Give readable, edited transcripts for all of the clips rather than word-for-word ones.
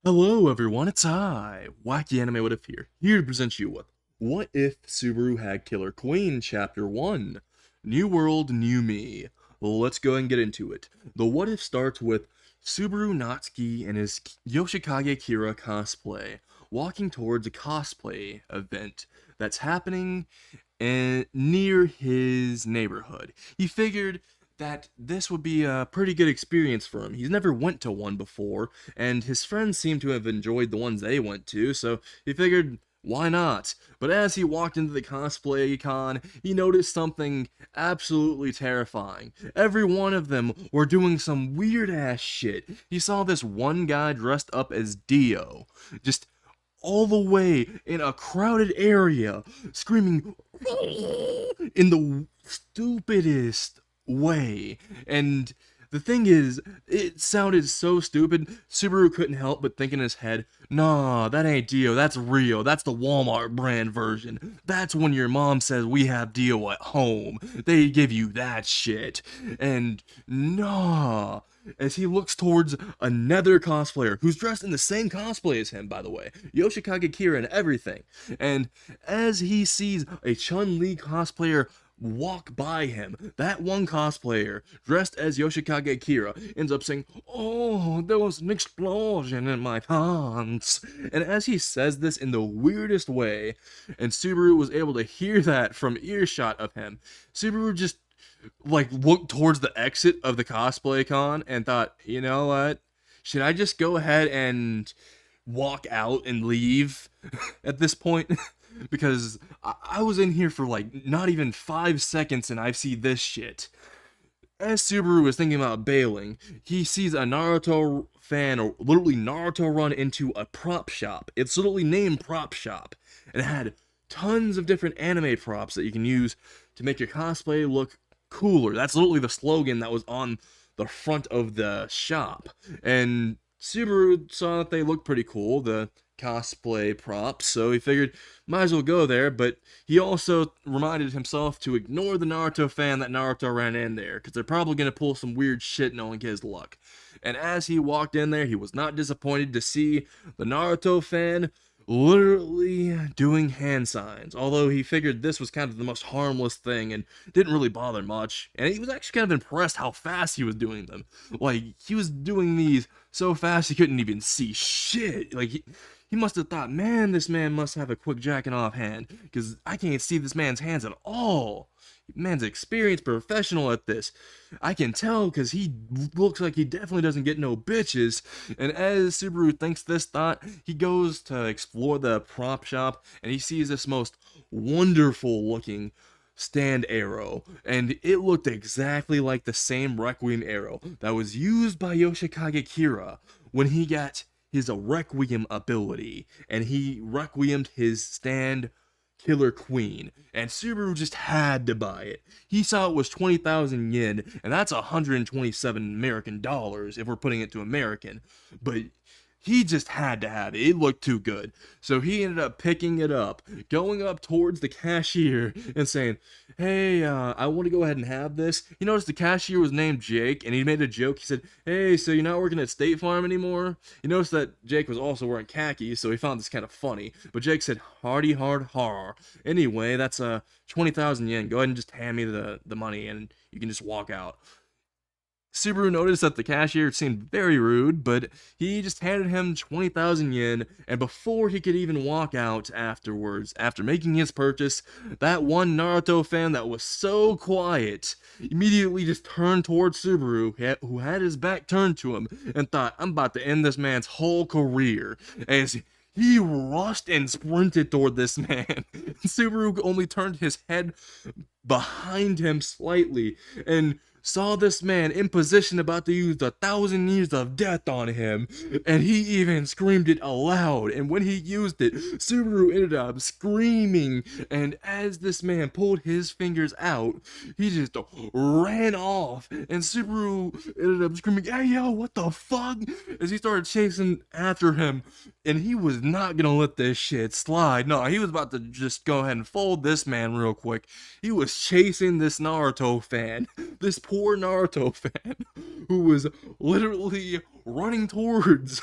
Hello everyone, it's Wacky Anime What If here to present you with What If Subaru Had Killer Queen Chapter 1. New World, New Me. Let's go ahead and get into it. The What If starts with Subaru Natsuki and his Yoshikage Kira cosplay walking towards a cosplay event that's happening near his neighborhood. He figured that this would be a pretty good experience for him. He's never went to one before, and his friends seem to have enjoyed the ones they went to, so he figured, why not? But as he walked into the cosplay con, he noticed something absolutely terrifying. Every one of them were doing some weird ass shit. He saw this one guy dressed up as Dio, just all the way in a crowded area, screaming in the stupidest way. And the thing is, it sounded so stupid, Subaru couldn't help but think in his head, nah, that ain't Dio, that's Rio, that's the Walmart brand version. That's when your mom says we have Dio at home. They give you that shit. And nah. As he looks towards another cosplayer who's dressed in the same cosplay as him, by the way, Yoshikage Kira and everything. And as he sees a Chun-Li cosplayer walk by him, that one cosplayer, dressed as Yoshikage Kira, ends up saying, "Oh, there was an explosion in my pants." And as he says this in the weirdest way, and Subaru was able to hear that from earshot of him, Subaru just looked towards the exit of the cosplay con and thought, you know what? Should I just go ahead and walk out and leave at this point? Because I was in here for like not even 5 seconds and I see this shit. As Subaru is thinking about bailing, he sees a Naruto fan, or literally Naruto, run into a prop shop. It's literally named Prop Shop, and it had tons of different anime props that you can use to make your cosplay look cooler. That's literally the slogan that was on the front of the shop. And Subaru saw that they looked pretty cool, the cosplay props, so he figured might as well go there, but he also reminded himself to ignore the Naruto fan that Naruto ran in there, because they're probably going to pull some weird shit knowing his luck. And as he walked in there, he was not disappointed to see the Naruto fan literally doing hand signs, although he figured this was kind of the most harmless thing and didn't really bother much. And he was actually kind of impressed how fast he was doing them. Like, he was doing these so fast he couldn't even see shit. Like, he must have thought, man, this man must have a quick jacking off hand, because I can't see this man's hands at all. Man's experienced professional at this. I can tell because he looks like he definitely doesn't get no bitches. And as Subaru thinks this thought, he goes to explore the prop shop and he sees this most wonderful looking stand arrow, and it looked exactly like the same Requiem arrow that was used by Yoshikage Kira when he got his Requiem ability, and he Requiemed his stand Killer Queen, and Subaru just had to buy it. He saw it was 20,000 yen, and that's 127 American dollars if we're putting it to American, but he just had to have it. It looked too good. So he ended up picking it up, going up towards the cashier and saying, "Hey, I want to go ahead and have this." You notice the cashier was named Jake, and he made a joke. He said, "Hey, so you're not working at State Farm anymore?" You notice that Jake was also wearing khakis, so he found this kind of funny. But Jake said, "Hardy hard har." Anyway, that's 20,000 yen. Go ahead and just hand me the money, and you can just walk out. Subaru noticed that the cashier seemed very rude, but he just handed him 20,000 yen, and before he could even walk out afterwards, after making his purchase, that one Naruto fan that was so quiet immediately just turned towards Subaru, who had his back turned to him, and thought, I'm about to end this man's whole career, as he rushed and sprinted toward this man. Subaru only turned his head behind him slightly, and saw this man in position about to use the 1,000 years of death on him, and he even screamed it aloud. And when he used it, Subaru ended up screaming, and as this man pulled his fingers out, he just ran off, and Subaru ended up screaming, "Hey yo, what the fuck?" as he started chasing after him, and he was not gonna let this shit slide. No, he was about to just go ahead and fold this man real quick. He was chasing this Naruto fan, this poor Naruto fan, who was literally running towards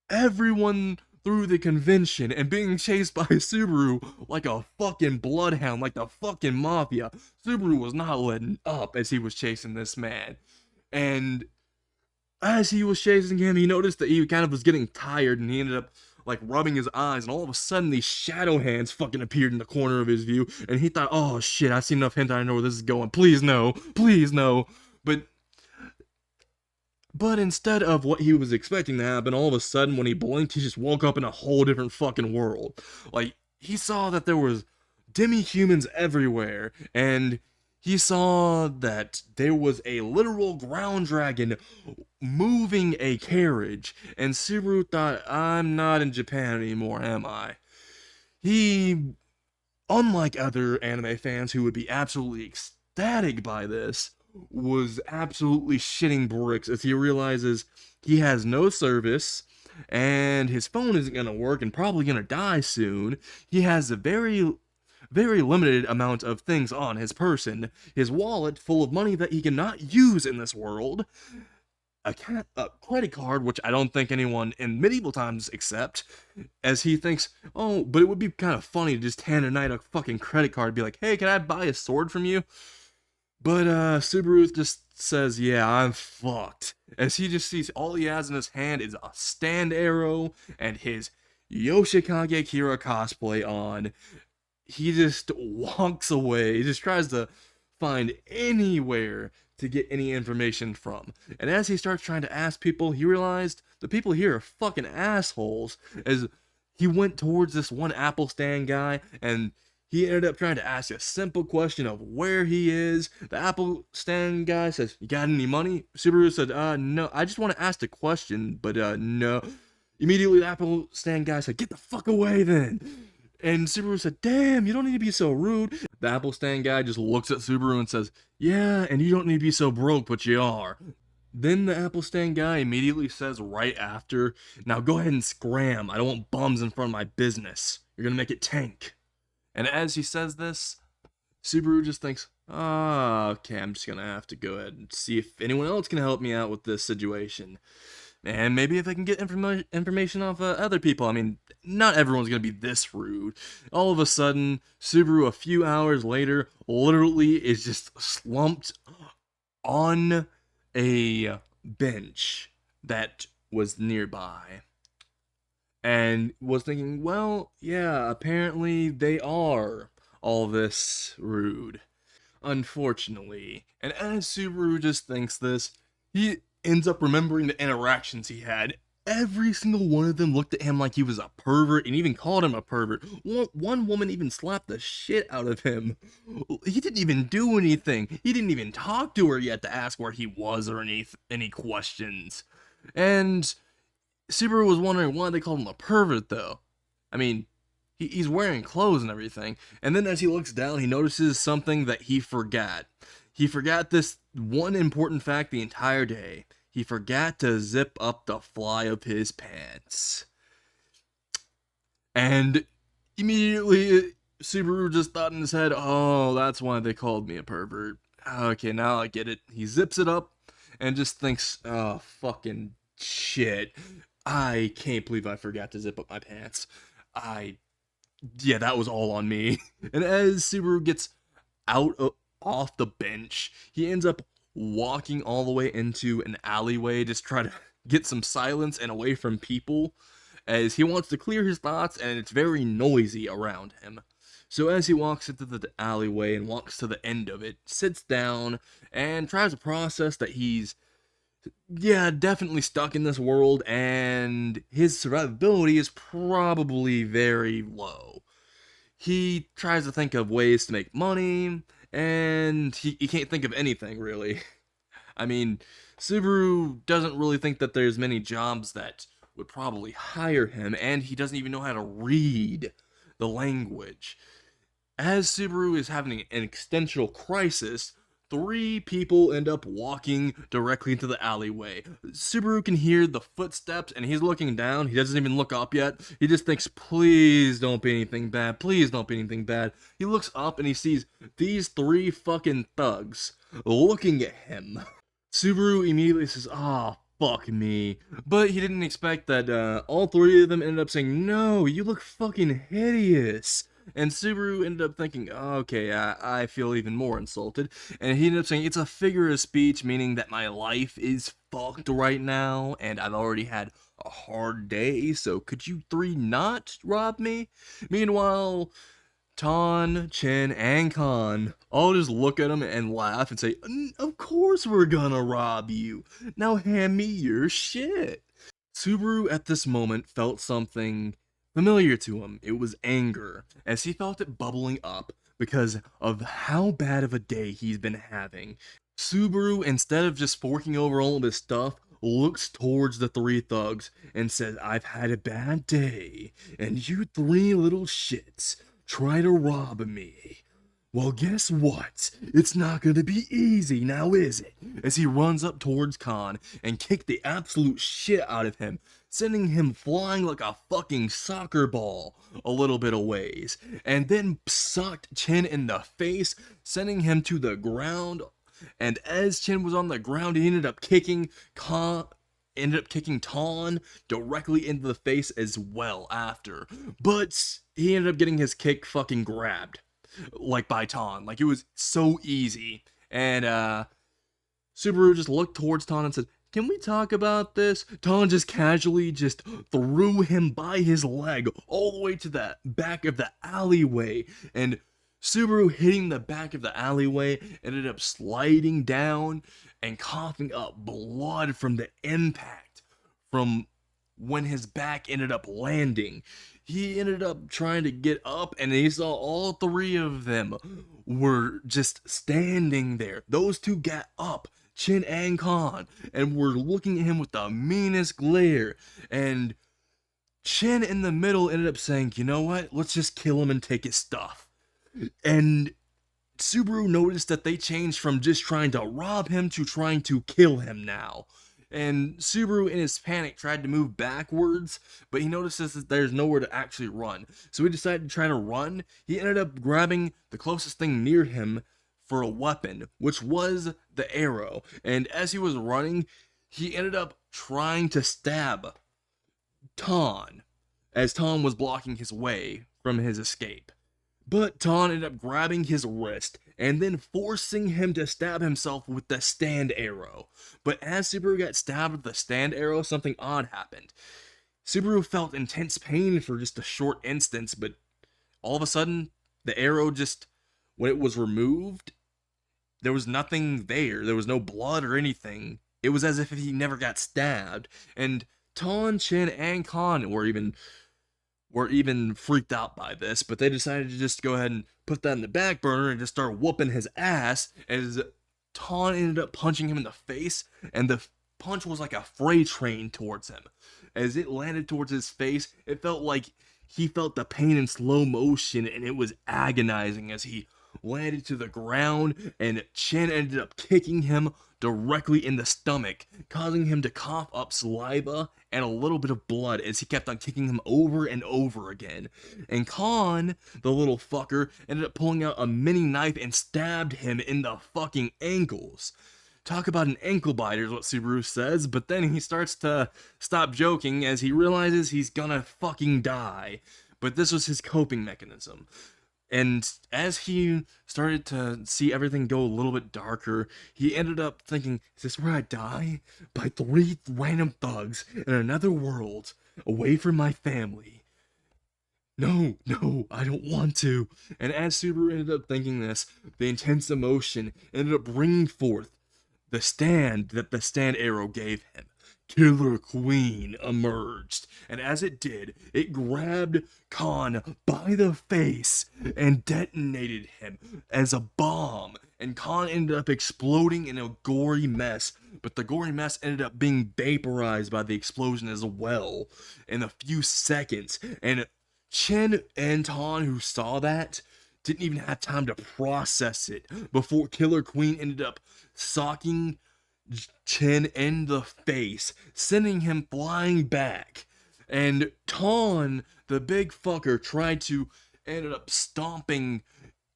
everyone through the convention and being chased by Subaru like a fucking bloodhound, like the fucking mafia. Subaru was not letting up as he was chasing this man. And as he was chasing him, he noticed that he kind of was getting tired and he ended up like rubbing his eyes, and all of a sudden these shadow hands fucking appeared in the corner of his view, and he thought, oh shit, I've seen enough hentai, I know where this is going. Please no, please no. But instead of what he was expecting to happen, all of a sudden when he blinked, he just woke up in a whole different fucking world. Like, he saw that there was demi-humans everywhere, and he saw that there was a literal ground dragon moving a carriage, and Subaru thought, I'm not in Japan anymore, am I? He, unlike other anime fans who would be absolutely ecstatic by this, was absolutely shitting bricks as he realizes he has no service and his phone isn't going to work and probably going to die soon. He has a very limited amount of things on his person, his wallet full of money that he cannot use in this world, a credit card, which I don't think anyone in medieval times accept, as he thinks, oh, but it would be kind of funny to just hand a knight a fucking credit card and be like, hey, can I buy a sword from you? But Subaru just says, yeah, I'm fucked, as he just sees all he has in his hand is a stand arrow and his Yoshikage Kira cosplay on. He just walks away. He just tries to find anywhere to get any information from. And as he starts trying to ask people, he realized the people here are fucking assholes, as he went towards this one Apple stand guy, and he ended up trying to ask a simple question of where he is. The Apple stand guy says, you got any money? Subaru said, no, I just want to ask a question, but no. Immediately the Apple stand guy said, get the fuck away then. And Subaru said, damn, you don't need to be so rude. The Apple stand guy just looks at Subaru and says, yeah, and you don't need to be so broke, but you are. Then the Apple stand guy immediately says right after, now go ahead and scram. I don't want bums in front of my business. You're gonna make it tank. And as he says this, Subaru just thinks, okay, I'm just gonna have to go ahead and see if anyone else can help me out with this situation. And maybe if I can get information off other people. I mean, not everyone's gonna be this rude. All of a sudden, Subaru, a few hours later, literally is just slumped on a bench that was nearby. And was thinking, well, yeah, apparently they are all this rude. Unfortunately. And as Subaru just thinks this, he ends up remembering the interactions he had. Every single one of them looked at him like he was a pervert and even called him a pervert. One woman even slapped the shit out of him. He didn't even do anything. He didn't even talk to her yet to ask where he was or any questions. And Subaru was wondering why they called him a pervert, though. I mean, he's wearing clothes and everything. And then as he looks down, he notices something that he forgot. He forgot this one important fact the entire day. He forgot to zip up the fly of his pants. And immediately, Subaru just thought in his head, oh, that's why they called me a pervert. Okay, now I get it. He zips it up and just thinks, oh, fucking shit. I can't believe I forgot to zip up my pants. Yeah, that was all on me. And as Subaru gets off the bench, he ends up walking all the way into an alleyway, just try to get some silence and away from people, as he wants to clear his thoughts and it's very noisy around him. So as he walks into the alleyway and walks to the end of it, sits down and tries to process that he's definitely stuck in this world, and his survivability is probably very low. He tries to think of ways to make money, and he can't think of anything, really. I mean, Subaru doesn't really think that there's many jobs that would probably hire him, and he doesn't even know how to read the language. As Subaru is having an existential crisis, 3 people end up walking directly into the alleyway. Subaru can hear the footsteps and he's looking down. He doesn't even look up yet. He just thinks, please don't be anything bad. Please don't be anything bad. He looks up and he sees these 3 fucking thugs looking at him. Subaru immediately says, oh, fuck me. But he didn't expect that all three of them ended up saying, no, you look fucking hideous. And Subaru ended up thinking, okay, I feel even more insulted. And he ended up saying, it's a figure of speech, meaning that my life is fucked right now, and I've already had a hard day, so could you three not rob me? Meanwhile, Ton, Chen, and Khan all just look at him and laugh and say, of course we're gonna rob you. Now hand me your shit. Subaru at this moment felt something familiar to him. It was anger, as he felt it bubbling up because of how bad of a day he's been having. Subaru, instead of just forking over all of his stuff, looks towards the three thugs and says, I've had a bad day, and you three little shits try to rob me. Well, guess what? It's not gonna be easy, now is it? As he runs up towards Khan and kicked the absolute shit out of him, sending him flying like a fucking soccer ball a little bit of ways, and then sucked Chen in the face, sending him to the ground. And as Chen was on the ground, he ended up kicking Ton directly into the face as well after. But he ended up getting his kick fucking grabbed, like by Ton. Like, it was so easy. And Subaru just looked towards Ton and said, can we talk about this? Ton just casually just threw him by his leg all the way to the back of the alleyway. And Subaru, hitting the back of the alleyway, ended up sliding down and coughing up blood from the impact from when his back ended up landing. He ended up trying to get up, and he saw all three of them were just standing there. Those two got up, Chin and Khan, and were looking at him with the meanest glare. And Chin in the middle ended up saying, you know what, let's just kill him and take his stuff. And Subaru noticed that they changed from just trying to rob him to trying to kill him now. And Subaru, in his panic, tried to move backwards, but he notices that there's nowhere to actually run. So he decided to try to run. He ended up grabbing the closest thing near him for a weapon, which was the arrow. And as he was running, he ended up trying to stab Ton, as Ton was blocking his way from his escape. But Ton ended up grabbing his wrist and then forcing him to stab himself with the stand arrow. But as Subaru got stabbed with the stand arrow, something odd happened. Subaru felt intense pain for just a short instance, but all of a sudden, the arrow just, when it was removed, there was nothing there. There was no blood or anything. It was as if he never got stabbed. And Ton, Chin, and Khan were even freaked out by this, but they decided to just go ahead and put that in the back burner and just start whooping his ass as Ton ended up punching him in the face, and the punch was like a freight train towards him. As it landed towards his face, it felt like he felt the pain in slow motion, and it was agonizing as he landed to the ground, and Chen ended up kicking him directly in the stomach, causing him to cough up saliva and a little bit of blood as he kept on kicking him over and over again. And Khan, the little fucker, ended up pulling out a mini knife and stabbed him in the fucking ankles. Talk about an ankle biter is what Subaru says, but then he starts to stop joking as he realizes he's gonna fucking die. But this was his coping mechanism. And as he started to see everything go a little bit darker, he ended up thinking, is this where I die? By three random thugs in another world, away from my family. No, I don't want to. And as Subaru ended up thinking this, the intense emotion ended up bringing forth the stand that the stand arrow gave him. Killer Queen emerged, and as it did, it grabbed Khan by the face and detonated him as a bomb, and Khan ended up exploding in a gory mess, but the gory mess ended up being vaporized by the explosion as well in a few seconds, and Chen and Ton, who saw that, didn't even have time to process it before Killer Queen ended up socking Chen in the face, sending him flying back. And Ton, the big fucker, ended up stomping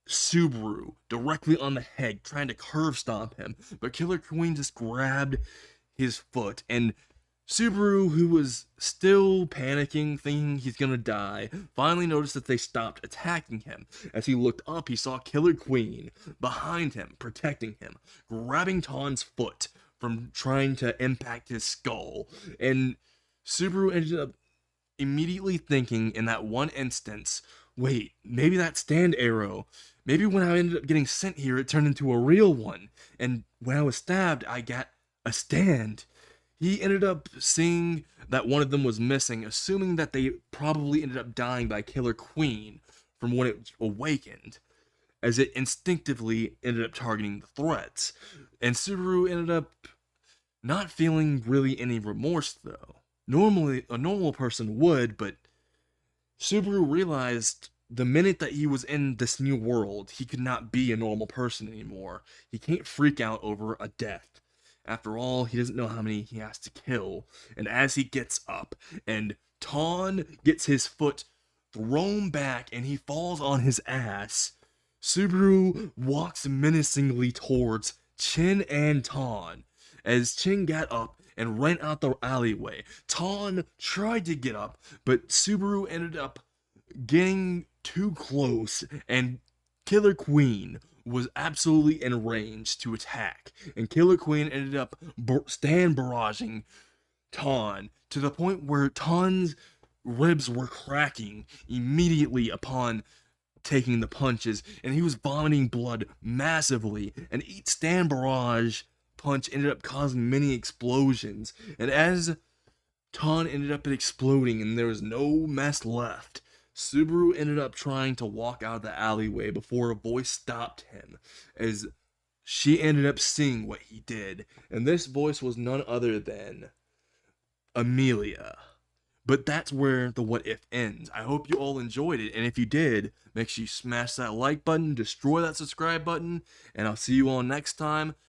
Subaru directly on the head, trying to curve stomp him. But Killer Queen just grabbed his foot, and Subaru, who was still panicking, thinking he's gonna die, finally noticed that they stopped attacking him. As he looked up, he saw Killer Queen behind him, protecting him, grabbing Ton's foot from trying to impact his skull. And Subaru ended up immediately thinking in that one instance, wait, maybe that stand arrow, maybe when I ended up getting sent here, it turned into a real one. And when I was stabbed, I got a stand. He ended up seeing that one of them was missing, assuming that they probably ended up dying by Killer Queen from when it awakened, as it instinctively ended up targeting the threats. And Subaru ended up not feeling really any remorse, though. Normally, a normal person would, but Subaru realized the minute that he was in this new world, he could not be a normal person anymore. He can't freak out over a death. After all, he doesn't know how many he has to kill. And as he gets up, and Ton gets his foot thrown back and he falls on his ass, Subaru walks menacingly towards Chin and Ton. As Chin got up and ran out the alleyway, Ton tried to get up, but Subaru ended up getting too close, and Killer Queen was absolutely in range to attack, and Killer Queen ended up stand barraging Ton to the point where Ton's ribs were cracking immediately upon taking the punches, and he was vomiting blood massively, and each stand barrage punch ended up causing many explosions, and as Ton ended up exploding and there was no mess left, Subaru ended up trying to walk out of the alleyway before a voice stopped him, as she ended up seeing what he did, and this voice was none other than Amelia. But that's where the what if ends. I hope you all enjoyed it, and if you did, make sure you smash that like button, destroy that subscribe button, and I'll see you all next time.